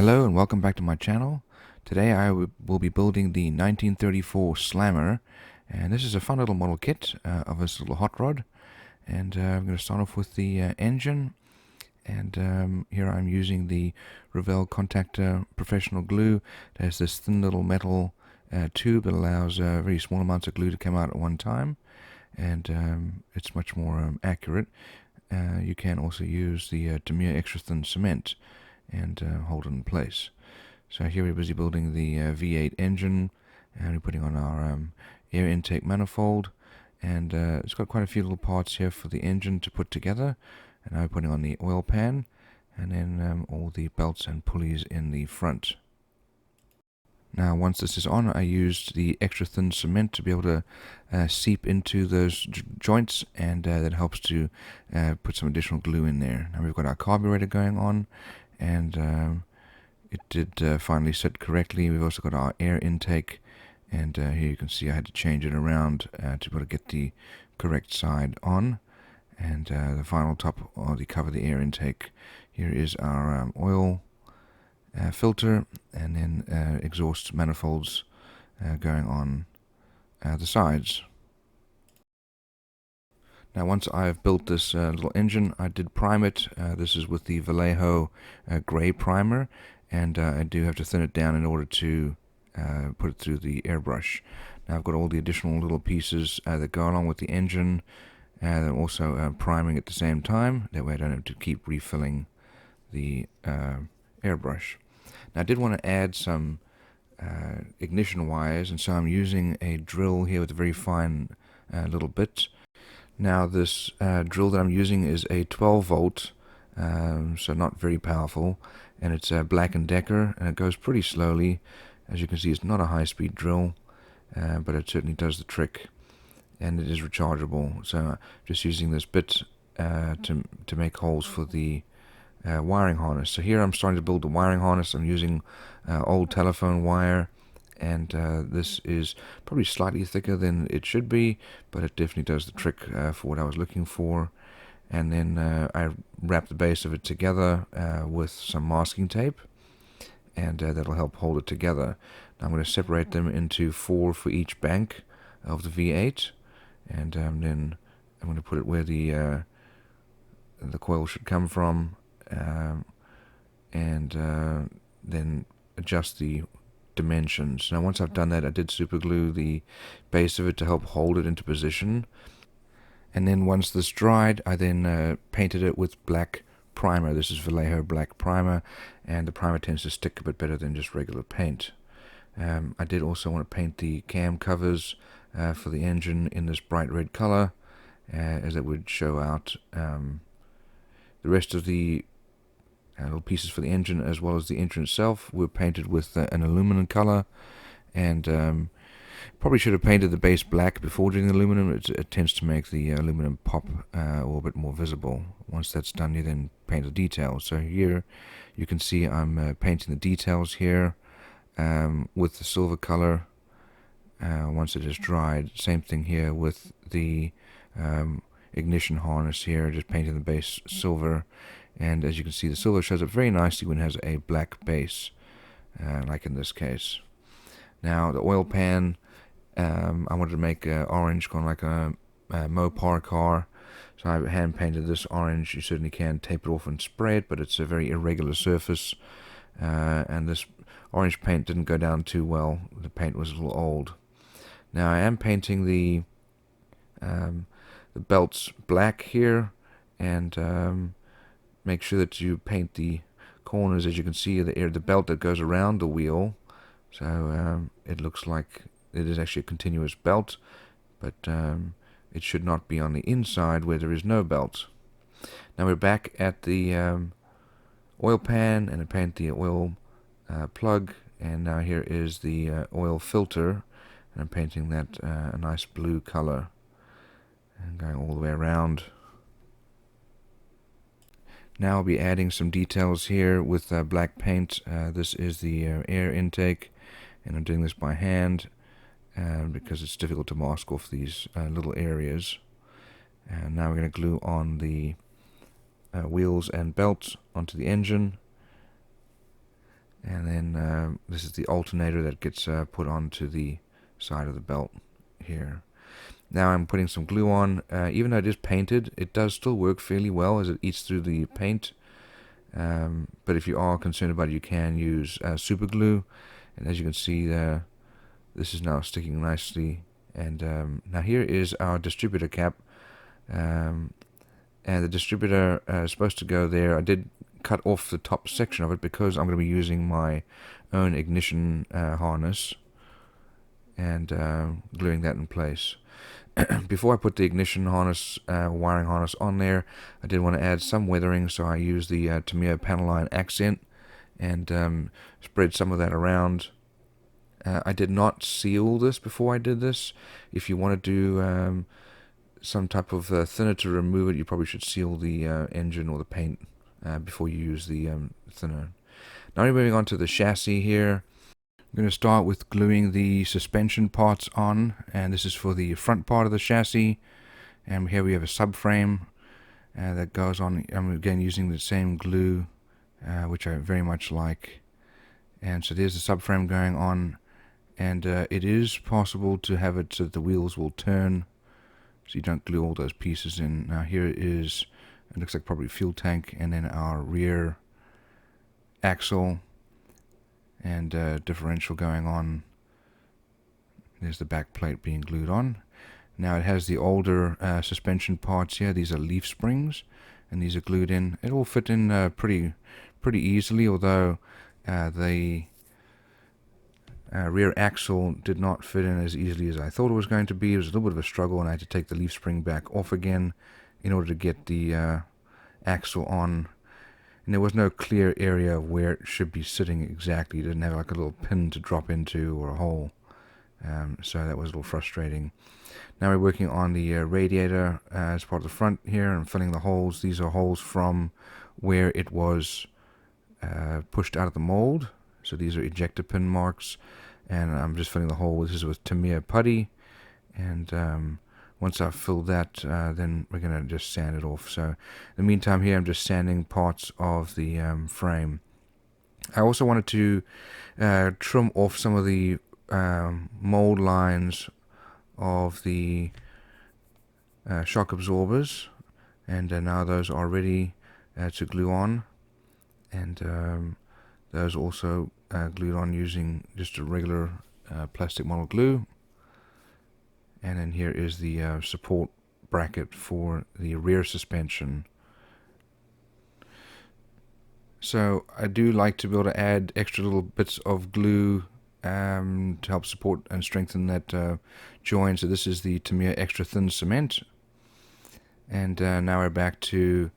Hello and welcome back to my channel. Today I will be building the 1934 Slammer, and this is a fun little model kit of this little hot rod. And I'm going to start off with the engine, and here I'm using the Revell Contactor Professional Glue. It has this thin little metal tube that allows very small amounts of glue to come out at one time, and it's much more accurate. You can also use the Tamiya extra thin cement and hold it in place. So here we're busy building the V8 engine, and we're putting on our air intake manifold, and it's got quite a few little parts here for the engine to put together. And now we're putting on the oil pan, and then all the belts and pulleys in the front. Now once this is on, I used the extra thin cement to be able to seep into those joints, and that helps to put some additional glue in there. Now we've got our carburetor going on, and it did finally set correctly. We've also got our air intake, and here you can see I had to change it around to be able to get the correct side on. And the final top of the cover, the air intake, here is our oil filter, and then exhaust manifolds going on the sides. Now once I've built this little engine, I did prime it. This is with the Vallejo gray primer, and I do have to thin it down in order to put it through the airbrush. Now I've got all the additional little pieces that go along with the engine, and I'm also priming at the same time. That way I don't have to keep refilling the airbrush. Now I did want to add some ignition wires, and so I'm using a drill here with a very fine little bit. Now this drill that I'm using is a 12 volt, so not very powerful, and it's a Black & Decker, and it goes pretty slowly. As you can see, it's not a high-speed drill, but it certainly does the trick, and it is rechargeable. So I'm just using this bit to make holes for the wiring harness. So here I'm starting to build the wiring harness. I'm using old telephone wire, and this is probably slightly thicker than it should be, but it definitely does the trick for what I was looking for. And then I wrap the base of it together with some masking tape, and that'll help hold it together. Now I'm going to separate them into 4 for each bank of the V8, and then I'm going to put it where the coil should come from, and then adjust the dimensions. Now once I've done that, I did super glue the base of it to help hold it into position, and then once this dried, I then painted it with black primer. This is Vallejo black primer, and the primer tends to stick a bit better than just regular paint. I did also want to paint the cam covers for the engine in this bright red color, as it would show out the rest of the little pieces for the engine, as well as the engine itself, were painted with an aluminum color. And probably should have painted the base black before doing the aluminum. It tends to make the aluminum pop a little bit more visible. Once that's done, you then paint the details. So here you can see I'm painting the details here with the silver color once it is dried. Same thing here with the ignition harness here, just painting the base silver. And as you can see, the silver shows up very nicely when it has a black base, like in this case. Now the oil pan, I wanted to make orange, kind of like a Mopar car. So I hand painted this orange. You certainly can tape it off and spray it, but it's a very irregular surface. And this orange paint didn't go down too well. The paint was a little old. Now I am painting the belts black here, and make sure that you paint the corners. As you can see, the belt that goes around the wheel, so it looks like it is actually a continuous belt, but it should not be on the inside where there is no belt. Now we're back at the oil pan, and I paint the oil plug, and now here is the oil filter, and I'm painting that a nice blue color, and going all the way around. Now I'll be adding some details here with black paint. This is the air intake, and I'm doing this by hand because it's difficult to mask off these little areas. And now we're going to glue on the wheels and belts onto the engine. And then this is the alternator that gets put onto the side of the belt here. Now I'm putting some glue on. Even though it is painted, it does still work fairly well as it eats through the paint. But if you are concerned about it, you can use super glue. And as you can see there, this is now sticking nicely. And now here is our distributor cap. And the distributor is supposed to go there. I did cut off the top section of it because I'm going to be using my own ignition harness and gluing that in place. Before I put the ignition harness, wiring harness on there, I did want to add some weathering, so I used the Tamiya panel line accent and spread some of that around. I did not seal this before I did this. If you want to do some type of thinner to remove it, you probably should seal the engine or the paint before you use the thinner. Now we're moving on to the chassis here. I'm going to start with gluing the suspension parts on, and this is for the front part of the chassis. And here we have a subframe that goes on. I'm again using the same glue, which I very much like. And so there's the subframe going on, and it is possible to have it so that the wheels will turn, so you don't glue all those pieces in. Now here is, it looks like probably fuel tank, and then our rear axle and differential going on. There's the back plate being glued on. Now it has the older suspension parts here. These are leaf springs, and these are glued in. It all fit in pretty easily, although the rear axle did not fit in as easily as I thought it was going to be. It was a little bit of a struggle, and I had to take the leaf spring back off again in order to get the axle on. And there was no clear area of where it should be sitting exactly. It didn't have like a little pin to drop into or a hole. So that was a little frustrating. Now we're working on the radiator as part of the front here and filling the holes. These are holes from where it was pushed out of the mold. So these are ejector pin marks. And I'm just filling the hole. This is with Tamiya putty. And once I've filled that, then we're going to just sand it off. So in the meantime here, I'm just sanding parts of the frame. I also wanted to trim off some of the mold lines of the shock absorbers. And now those are ready to glue on. And those also glued on using just a regular plastic model glue. And then here is the support bracket for the rear suspension. So I do like to be able to add extra little bits of glue to help support and strengthen that joint. So this is the Tamiya extra thin cement. And now we're back to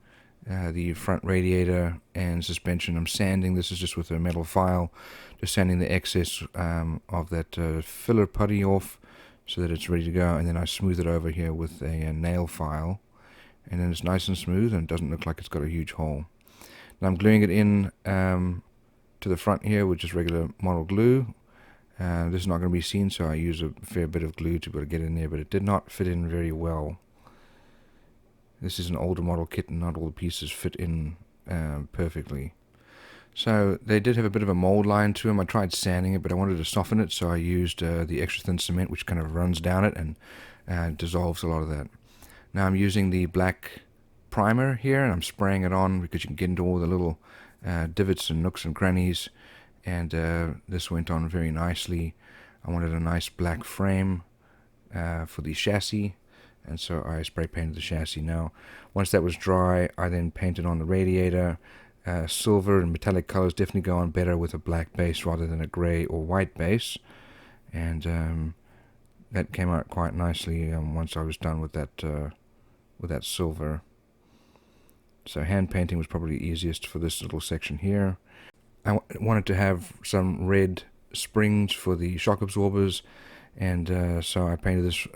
the front radiator and suspension. I'm sanding. This is just with a metal file, just sanding the excess of that filler putty off, so that it's ready to go, and then I smooth it over here with a nail file, and then it's nice and smooth and doesn't look like it's got a huge hole. Now I'm gluing it in to the front here with just regular model glue. This is not going to be seen, so I use a fair bit of glue to be able to get in there, but it did not fit in very well. This is an older model kit and not all the pieces fit in perfectly. So they did have a bit of a mold line to them. I tried sanding it, but I wanted to soften it, so I used the extra thin cement, which kind of runs down it and dissolves a lot of that. Now I'm using the black primer here, and I'm spraying it on because you can get into all the little divots and nooks and crannies, and this went on very nicely. I wanted a nice black frame for the chassis, and so I spray painted the chassis. Now once that was dry, I then painted on the radiator. Silver and metallic colors definitely go on better with a black base rather than a gray or white base, and that came out quite nicely once I was done with that silver. So hand painting was probably easiest for this little section here. I wanted to have some red springs for the shock absorbers, and so I painted this,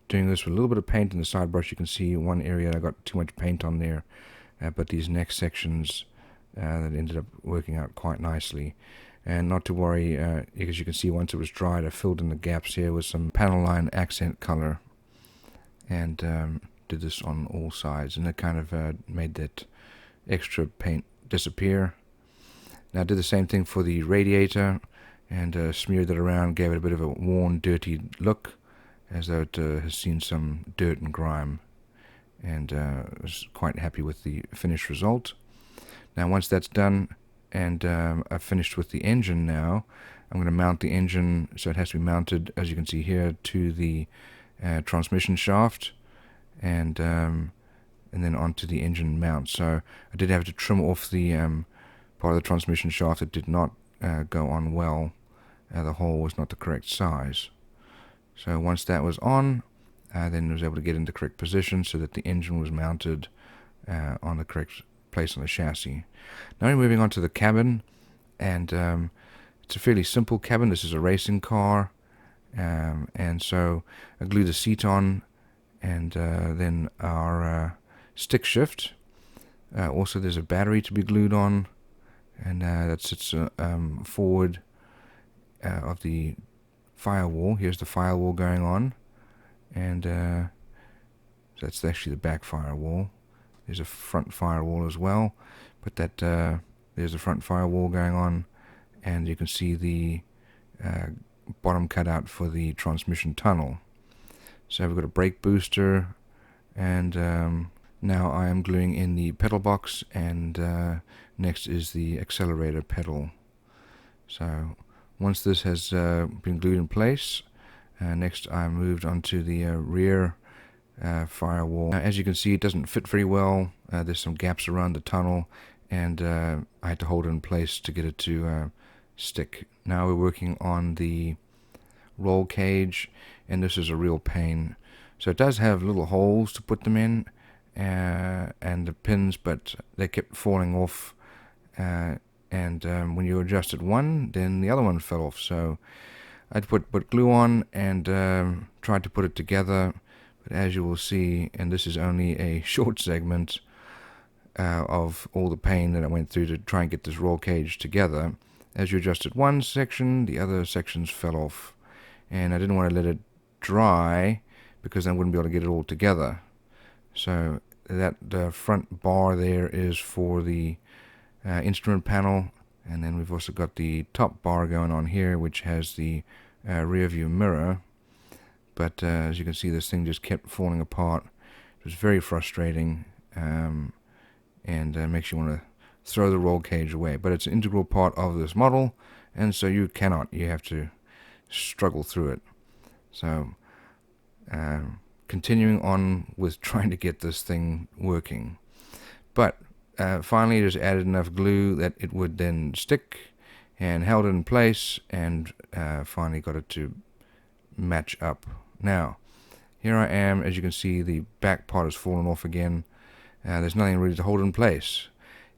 doing this with a little bit of paint in the side brush. You can see one area I got too much paint on there. But these next sections that ended up working out quite nicely. And not to worry, because you can see once it was dried, I filled in the gaps here with some panel line accent color. And did this on all sides. And it kind of made that extra paint disappear. Now I did the same thing for the radiator, and smeared it around, gave it a bit of a worn, dirty look, as though it has seen some dirt and grime, and was quite happy with the finished result. Now once that's done, and I've finished with the engine now, I'm going to mount the engine, so it has to be mounted, as you can see here, to the transmission shaft, and then onto the engine mount. So I did have to trim off the part of the transmission shaft that did not go on well. The hole was not the correct size. So once that was on, then I was able to get into the correct position so that the engine was mounted on the correct place on the chassis. Now we're moving on to the cabin, and it's a fairly simple cabin. This is a racing car, and so I glued the seat on, and then our stick shift. Also there's a battery to be glued on, and that sits forward of the firewall. Here's the firewall going on, and that's actually the back firewall. There's a front firewall as well, but there's the front firewall going on, and you can see the bottom cutout for the transmission tunnel. So we've got a brake booster, and now I am gluing in the pedal box, and next is the accelerator pedal. So once this has been glued in place, next I moved onto the rear firewall. Now, as you can see, it doesn't fit very well. There's some gaps around the tunnel, and I had to hold it in place to get it to stick. Now we're working on the roll cage, and this is a real pain. So it does have little holes to put them in, and the pins, but they kept falling off, and when you adjusted one, then the other one fell off. So I'd put glue on and tried to put it together, but as you will see, and this is only a short segment of all the pain that I went through to try and get this roll cage together. As you adjusted one section, the other sections fell off, and I didn't want to let it dry because I wouldn't be able to get it all together. So that front bar there is for the instrument panel, and then we've also got the top bar going on here, which has the rear view mirror. But as you can see, this thing just kept falling apart. It was very frustrating, and makes you want to throw the roll cage away. But it's an integral part of this model, and so you have to struggle through it. So continuing on with trying to get this thing working. But finally it just added enough glue that it would then stick, and held it in place, and finally got it to match up. Now here I am. As you can see, the back part has fallen off again. There's nothing really to hold it in place,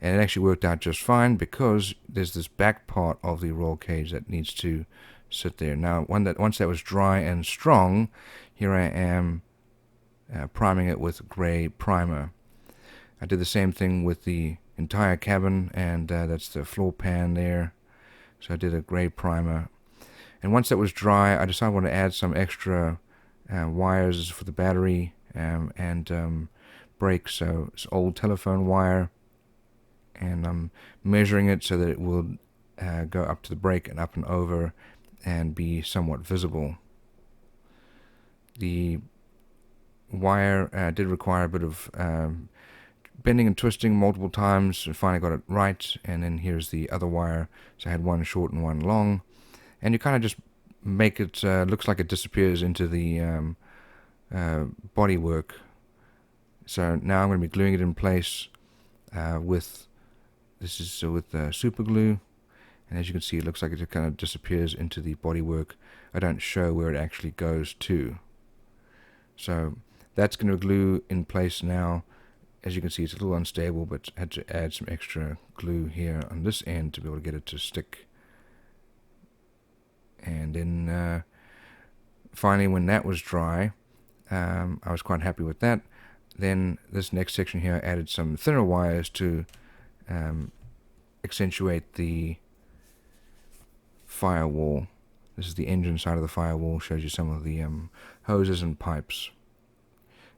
and it actually worked out just fine because there's this back part of the roll cage that needs to sit there. Now once that was dry and strong, here I am priming it with gray primer. I did the same thing with the entire cabin, and that's the floor pan there. So I did a gray primer, and once that was dry, I decided I want to add some extra wires for the battery and brake. So it's old telephone wire, and I'm measuring it so that it will go up to the brake and up and over and be somewhat visible. The wire did require a bit of bending and twisting multiple times, and finally got it right. And then here's the other wire. So I had one short and one long, and you kind of just make it looks like it disappears into the bodywork. So now I'm going to be gluing it in place with super glue, and as you can see, it looks like it kind of disappears into the bodywork. I don't show where it actually goes to. So that's going to glue in place now. As you can see, it's a little unstable, but I had to add some extra glue here on this end to be able to get it to stick. And then finally, when that was dry, I was quite happy with that. Then this next section here, I added some thinner wires to accentuate the firewall. This is the engine side of the firewall, shows you some of the hoses and pipes.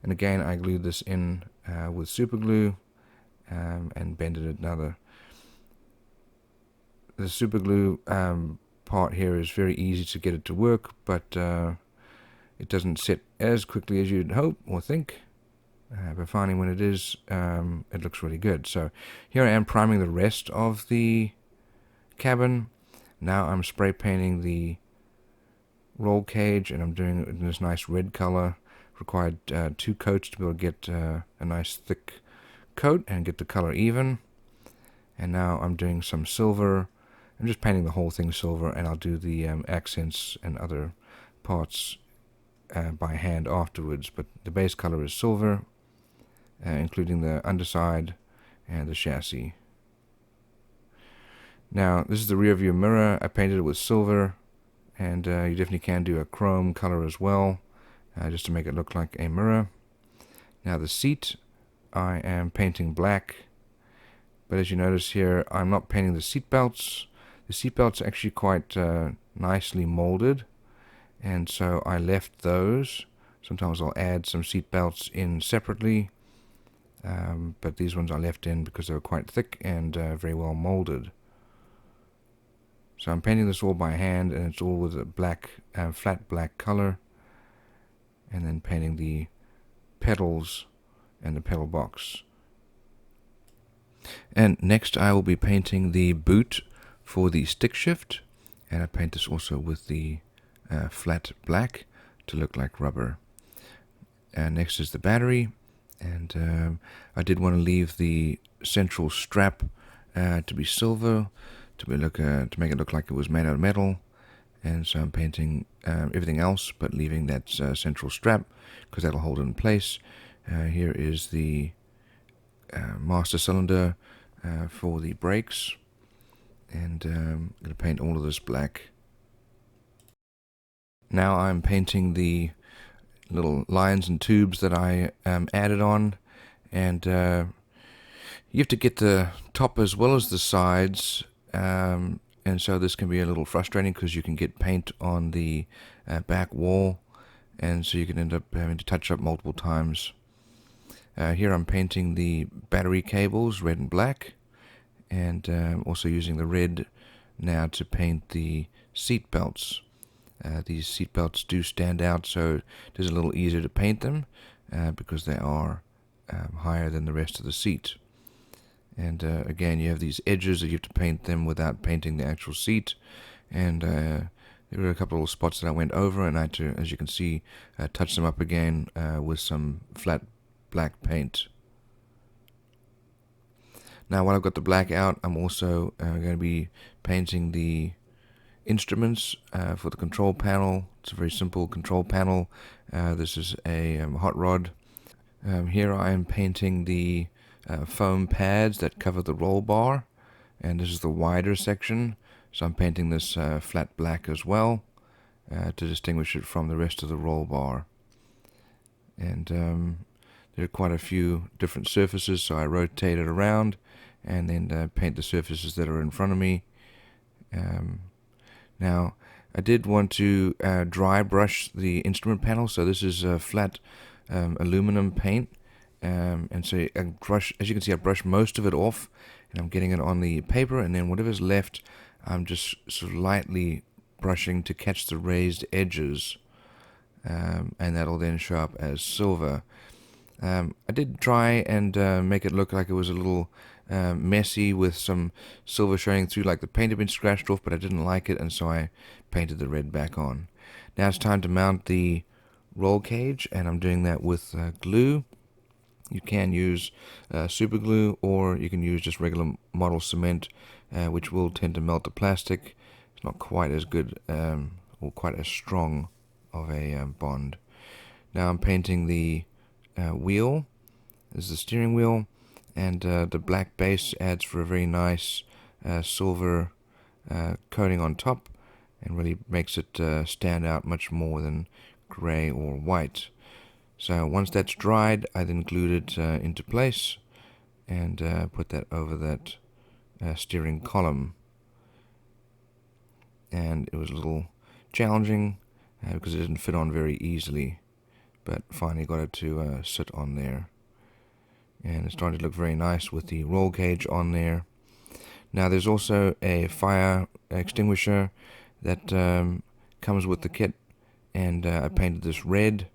And again, I glued this in with super glue and bended it another The super glue part here is very easy to get it to work, but it doesn't set as quickly as you'd hope or think. But finally, when it is, it looks really good. So here I am priming the rest of the cabin. Now I'm spray painting the roll cage, and I'm doing it in this nice red color. Required 2 coats to be able to get a nice thick coat and get the color even. And now I'm doing some silver. I'm just painting the whole thing silver, and I'll do the accents and other parts by hand afterwards. But the base color is silver, including the underside and the chassis. Now this is the rear view mirror. I painted it with silver, and you definitely can do a chrome color as well, just to make it look like a mirror. Now the seat, I am painting black, but as you notice here, I'm not painting the seat belts. The seat belts are actually quite nicely molded, and so I left those. Sometimes I'll add some seat belts in separately, but these ones I left in because they were quite thick and very well molded. So I'm painting this all by hand, and it's all with a black, flat black color, and then painting the pedals and the pedal box. And next I will be painting the boot for the stick shift, and I paint this also with the flat black to look like rubber. And next is the battery, and I did want to leave the central strap to be silver, to make it look like it was made out of metal. And so I'm painting everything else but leaving that central strap, because that'll hold it in place. Here is the master cylinder for the brakes, and I'm going to paint all of this black. Now I'm painting the little lines and tubes that I added on, and you have to get the top as well as the sides, and so this can be a little frustrating because you can get paint on the back wall, and so you can end up having to touch up multiple times. Here I'm painting the battery cables red and black, and also using the red now to paint the seat belts. These seat belts do stand out, so it is a little easier to paint them because they are higher than the rest of the seat. And again, you have these edges that you have to paint them without painting the actual seat. And there were a couple of little spots that I went over, and I had to, as you can see, touch them up again with some flat black paint. Now, while I've got the black out, I'm also going to be painting the instruments for the control panel. It's a very simple control panel. This is a hot rod. Here I am painting the foam pads that cover the roll bar, and this is the wider section, so I'm painting this flat black as well to distinguish it from the rest of the roll bar. And there are quite a few different surfaces, so I rotate it around and then paint the surfaces that are in front of me. Now I did want to dry brush the instrument panel, so this is flat aluminum paint. And so I brush, as you can see, I brush most of it off, and I'm getting it on the paper, and then whatever's left, I'm just sort of lightly brushing to catch the raised edges, and that'll then show up as silver. I did try and make it look like it was a little messy with some silver showing through, like the paint had been scratched off, but I didn't like it, and so I painted the red back on. Now it's time to mount the roll cage, and I'm doing that with glue. You can use super glue, or you can use just regular model cement, which will tend to melt the plastic. It's not quite as good or quite as strong of a bond. Now I'm painting the wheel. This is the steering wheel, and the black base adds for a very nice silver coating on top, and really makes it stand out much more than gray or white. So once that's dried, I then glued it into place and put that over that steering column. And it was a little challenging because it didn't fit on very easily, but finally got it to sit on there. And it's starting to look very nice with the roll cage on there. Now there's also a fire extinguisher that comes with the kit, and I painted this red,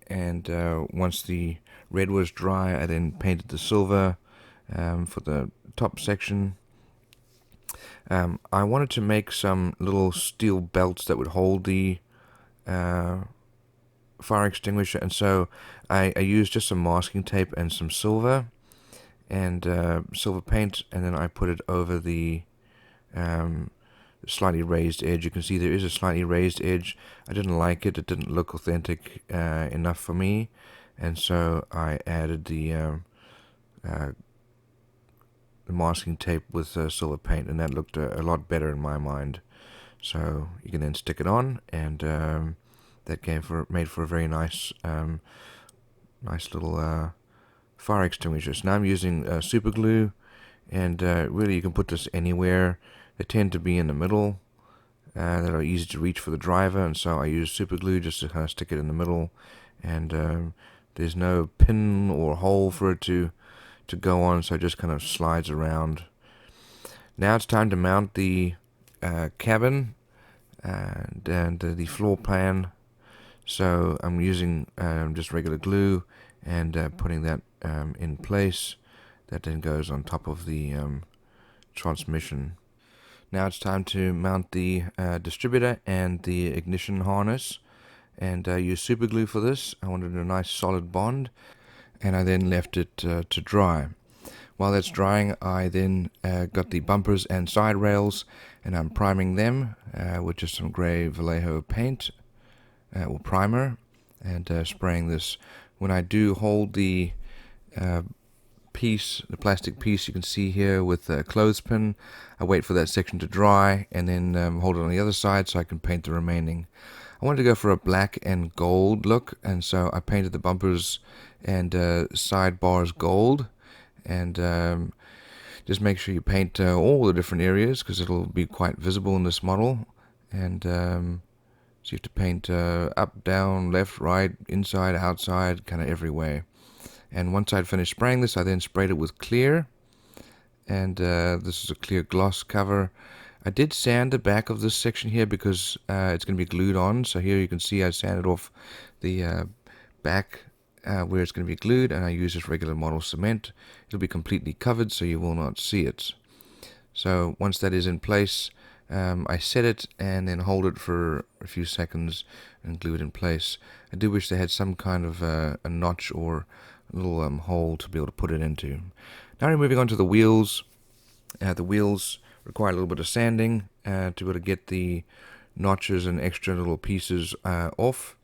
and once the red was dry I then painted the silver for the top section. I wanted to make some little steel belts that would hold the fire extinguisher, and so I used just some masking tape and some silver and silver paint, and then I put it over the slightly raised edge. You can see there is a slightly raised edge. I didn't like it. It didn't look authentic enough for me, and so I added the masking tape with silver paint, and that looked a lot better in my mind. So you can then stick it on, and that made for a very nice nice little fire extinguisher. So now I'm using super glue, and really you can put this anywhere. They tend to be in the middle that are easy to reach for the driver, and so I use super glue just to kind of stick it in the middle, and there's no pin or hole for it to go on, so it just kind of slides around. Now it's time to mount the cabin and the floor plan. So I'm using just regular glue and putting that in place. That then goes on top of the transmission. Now it's time to mount the distributor and the ignition harness, and use super glue for this. I wanted a nice solid bond, and I then left it to dry. While that's drying, I then got the bumpers and side rails, and I'm priming them with just some grey Vallejo paint or primer, and spraying this. When I do hold the piece, the plastic piece you can see here with a clothespin, I wait for that section to dry and then hold it on the other side so I can paint the remaining. I wanted to go for a black and gold look, and so I painted the bumpers and side bars gold, and just make sure you paint all the different areas because it'll be quite visible in this model. And so you have to paint up, down, left, right, inside, outside, kind of every way. And once I'd finished spraying this, I then sprayed it with clear, and this is a clear gloss cover. I did sand the back of this section here because it's going to be glued on. So here you can see I sanded off the back where it's going to be glued, and I use just regular model cement. It'll be completely covered so you will not see it. So once that is in place, I set it and then hold it for a few seconds and glue it in place. I do wish they had some kind of a notch or a little hole to be able to put it into. Now we're moving on to the wheels. The wheels require a little bit of sanding to be able to get the notches and extra little pieces off.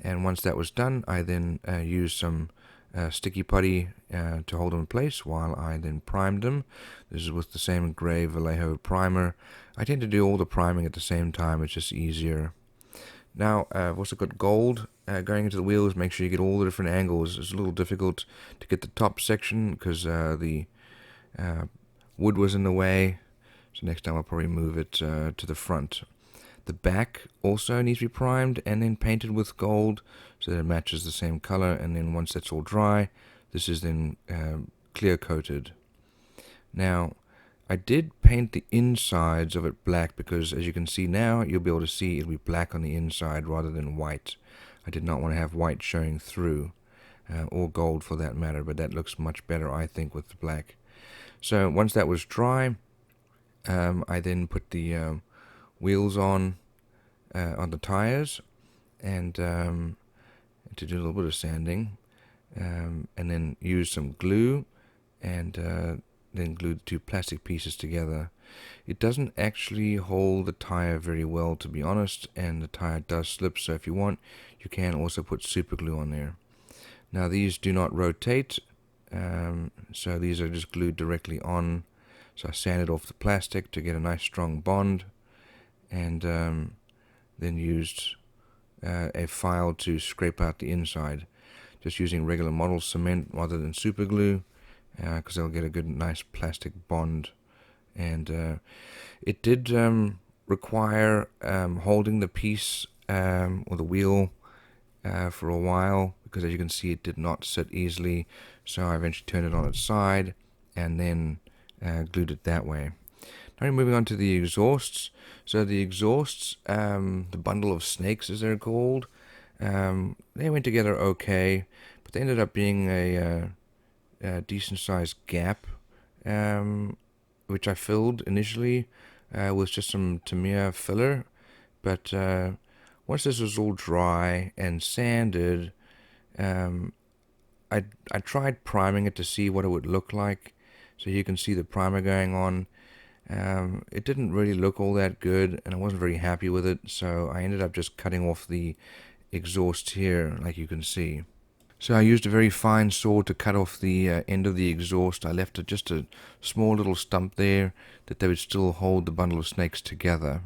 And once that was done, I then used some sticky putty to hold them in place while I then primed them. This is with the same grey Vallejo primer. I tend to do all the priming at the same time, it's just easier. Now I've also got gold going into the wheels. Make sure you get all the different angles. It's a little difficult to get the top section because the wood was in the way, so next time I'll probably move it to the front. The back also needs to be primed and then painted with gold so that it matches the same color, and then once that's all dry, this is then clear coated. Now I did paint the insides of it black because, as you can see now, you'll be able to see it'll be black on the inside rather than white. I did not want to have white showing through, or gold for that matter, but that looks much better, I think, with the black. So once that was dry, I then put the wheels on the tires, and to do a little bit of sanding, and then use some glue, and then glue the two plastic pieces together. It doesn't actually hold the tire very well, to be honest, and the tire does slip, so if you want, you can also put super glue on there. Now these do not rotate, so these are just glued directly on. So I sanded off the plastic to get a nice strong bond, and then used a file to scrape out the inside, just using regular model cement rather than super glue, because they'll get a good nice plastic bond. And it did require holding the piece or the wheel for a while, because as you can see it did not sit easily, so I eventually turned it on its side and then glued it that way. Now we're moving on to the exhausts. So the exhausts, the bundle of snakes as they're called, they went together okay, but they ended up being a decent sized gap, which I filled initially with just some Tamiya filler. But once this was all dry and sanded, I tried priming it to see what it would look like. So you can see the primer going on. It didn't really look all that good, and I wasn't very happy with it, so I ended up just cutting off the exhaust here, like you can see. So I used a very fine saw to cut off the end of the exhaust. I left just a small little stump there that they would still hold the bundle of snakes together.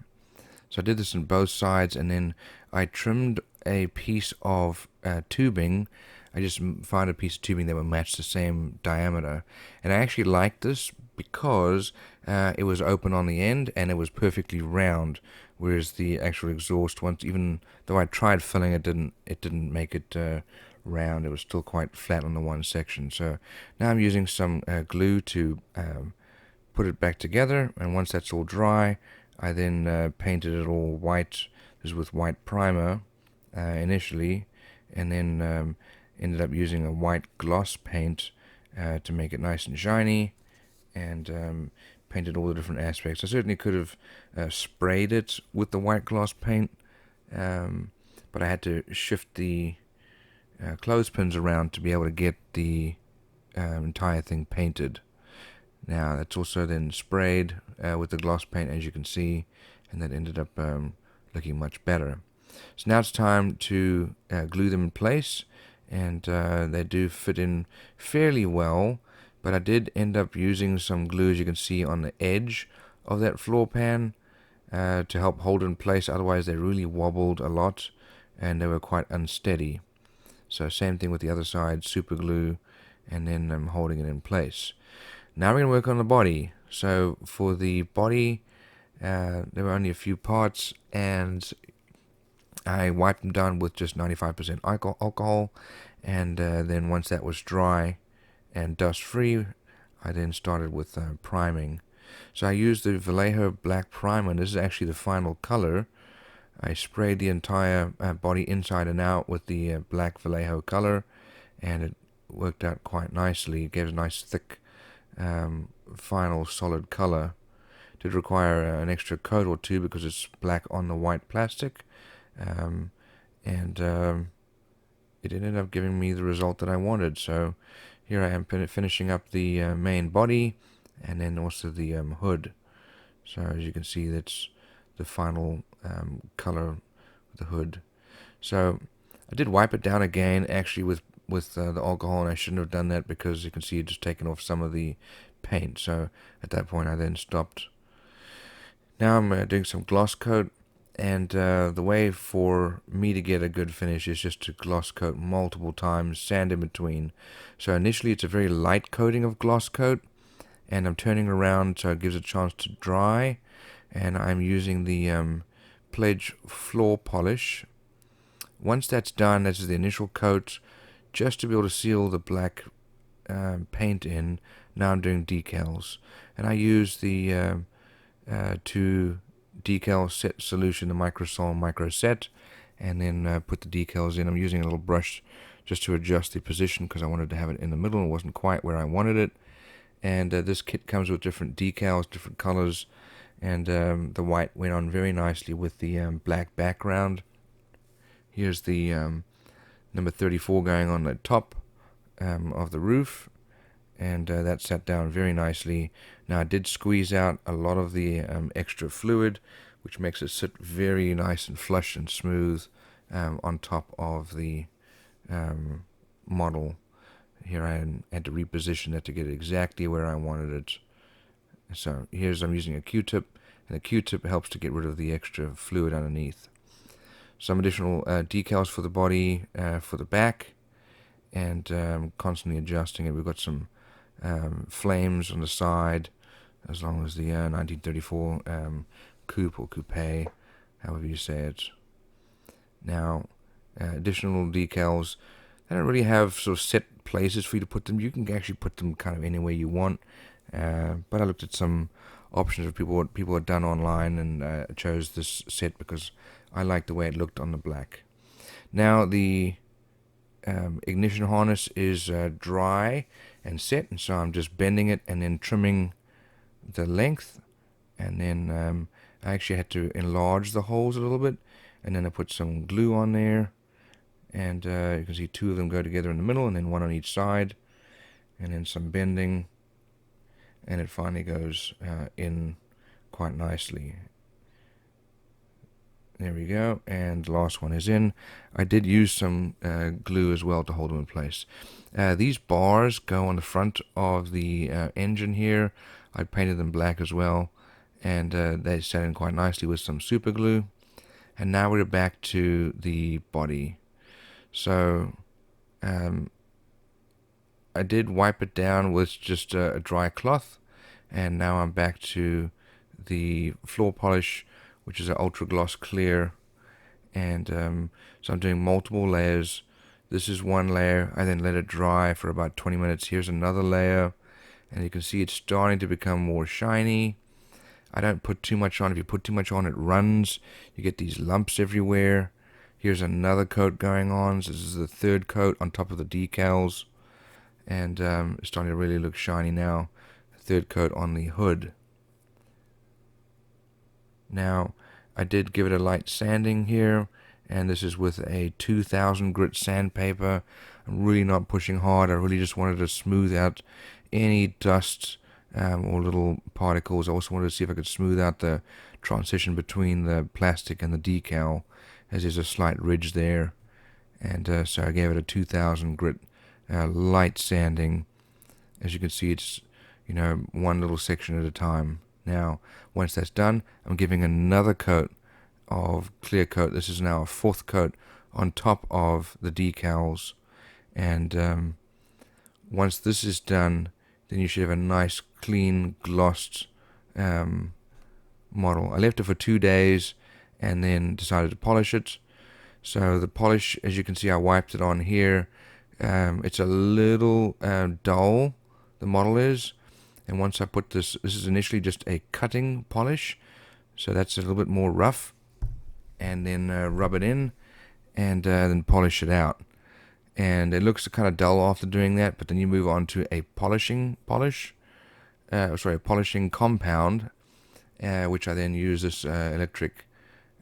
So I did this on both sides, and then I trimmed a piece of tubing. I just found a piece of tubing that would match the same diameter. And I actually liked this because it was open on the end and it was perfectly round, whereas the actual exhaust, once, even though I tried filling it, didn't make it round. It was still quite flat on the one section. So now I'm using some glue to put it back together, and once that's all dry, I then painted it all white. This was with white primer initially, and then ended up using a white gloss paint to make it nice and shiny, and painted all the different aspects. I certainly could have sprayed it with the white gloss paint, but I had to shift the clothespins around to be able to get the entire thing painted. Now that's also then sprayed with the gloss paint, as you can see, and that ended up looking much better. So now it's time to glue them in place, and they do fit in fairly well, but I did end up using some glue, as you can see, on the edge of that floor pan to help hold it in place. Otherwise they really wobbled a lot and they were quite unsteady. So same thing with the other side, super glue, and then holding it in place. Now we're going to work on the body. So for the body, there were only a few parts, and I wiped them down with just 95% alcohol, and then once that was dry and dust free, I then started with priming. So I used the Vallejo black primer, and this is actually the final color. I sprayed the entire body inside and out with the black Vallejo color, and it worked out quite nicely. It gave a nice thick final solid color. It did require an extra coat or two because it's black on the white plastic, and it ended up giving me the result that I wanted. So here I am finishing up the main body and then also the hood. So as you can see, that's the final color of the hood. So I did wipe it down again, actually with the alcohol, and I shouldn't have done that because you can see it just taken off some of the paint. So at that point I then stopped. Now I'm doing some gloss coat, and the way for me to get a good finish is just to gloss coat multiple times, sand in between. So initially it's a very light coating of gloss coat, and I'm turning around so it gives it a chance to dry, and I'm using the Pledge floor polish. Once that's done, this is the initial coat, just to be able to seal the black paint in. Now I'm doing decals, and I use the 2 decal set solution, the Microsol Micro Set, and then put the decals in. I'm using a little brush just to adjust the position because I wanted to have it in the middle. It wasn't quite where I wanted it. And this kit comes with different decals, different colors, and the white went on very nicely with the black background. Here's the number 34 going on the top of the roof, and that sat down very nicely. Now I did squeeze out a lot of the extra fluid, which makes it sit very nice and flush and smooth on top of the model. Here I had to reposition it to get it exactly where I wanted it. So here's I'm using a Q-tip, and the Q-tip helps to get rid of the extra fluid underneath. Some additional decals for the body, for the back, and constantly adjusting it. We've got some flames on the side, as long as the 1934 coupe or coupe, however you say it. Now, additional decals, they don't really have sort of set places for you to put them. You can actually put them kind of anywhere you want. But I looked at some options of what people had done online, and chose this set because I liked the way it looked on the black. Now the ignition harness is dry and set, and so I'm just bending it and then trimming the length, and then I actually had to enlarge the holes a little bit, and then I put some glue on there, and you can see two of them go together in the middle, and then one on each side, and then some bending, and it finally goes in quite nicely. There we go, and the last one is in. I did use some glue as well to hold them in place. These bars go on the front of the engine here. I painted them black as well, and they set in quite nicely with some super glue. And now we're back to the body. So I did wipe it down with just a dry cloth, and now I'm back to the floor polish, which is an ultra gloss clear, and so I'm doing multiple layers. This is one layer. I then let it dry for about 20 minutes. Here's another layer, and you can see it's starting to become more shiny. I don't put too much on. If you put too much on, it runs. You get these lumps everywhere. Here's another coat going on. So this is the third coat on top of the decals, and it's starting to really look shiny now. Third coat on the hood. Now, I did give it a light sanding here, and this is with a 2000 grit sandpaper. I'm really not pushing hard. I really just wanted to smooth out any dust or little particles. I also wanted to see if I could smooth out the transition between the plastic and the decal, as there's a slight ridge there. And so I gave it a 2000 grit light sanding. As you can see, it's one little section at a time. Now, once that's done, I'm giving another coat of clear coat. This is now a fourth coat on top of the decals, and once this is done, then you should have a nice clean glossed model. I left it for 2 days and then decided to polish it. So the polish, as you can see, I wiped it on here. It's a little dull, the model is, and once I put this is initially just a cutting polish, so that's a little bit more rough, and then rub it in, and then polish it out. And it looks kind of dull after doing that, but then you move on to a polishing compound, which I then use this electric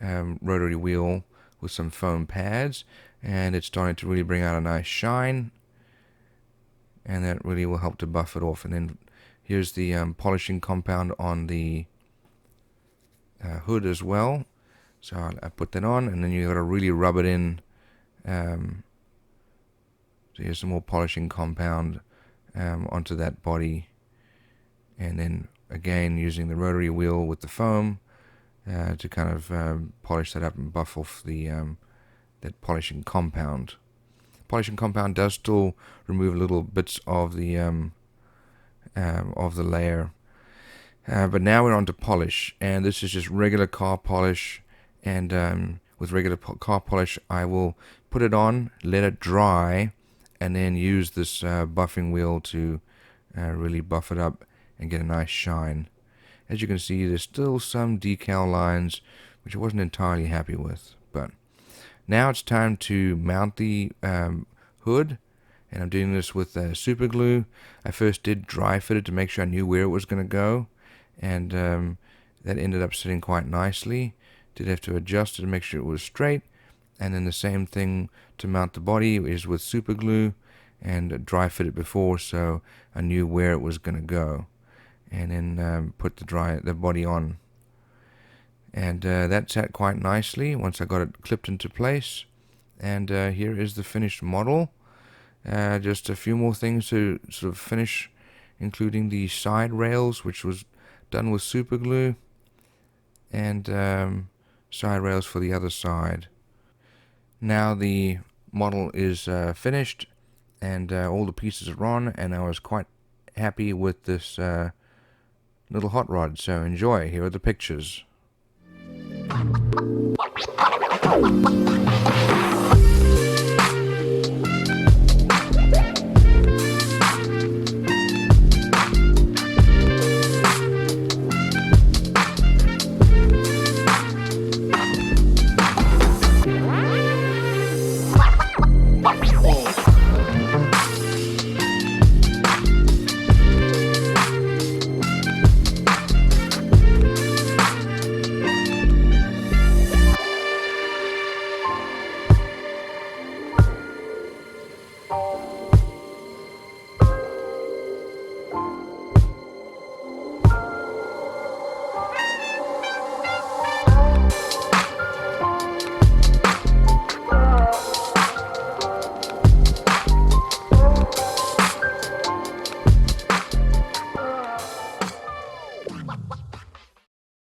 rotary wheel with some foam pads, and it's starting to really bring out a nice shine, and that really will help to buff it off. And then here's the polishing compound on the hood as well. So I put that on, and then you got to really rub it in. So here's some more polishing compound onto that body, and then again using the rotary wheel with the foam to kind of polish that up and buff off the that polishing compound. Polishing compound does still remove little bits of the layer, but now we're on to polish, and this is just regular car polish. And with regular car polish, I will put it on, let it dry, and then use this buffing wheel to really buff it up and get a nice shine. As you can see, there's still some decal lines which I wasn't entirely happy with, but now it's time to mount the hood, and I'm doing this with super glue. I first did dry fit it to make sure I knew where it was going to go, and that ended up sitting quite nicely. Did have to adjust it to make sure it was straight, and then the same thing to mount the body is with super glue, and dry fit it before so I knew where it was going to go, and then put the body on, and that sat quite nicely once I got it clipped into place. And here is the finished model. Just a few more things to sort of finish, including the side rails, which was done with super glue, and side rails for the other side. Now the model is finished, and all the pieces are on, and I was quite happy with this little hot rod. So enjoy. Here are the pictures.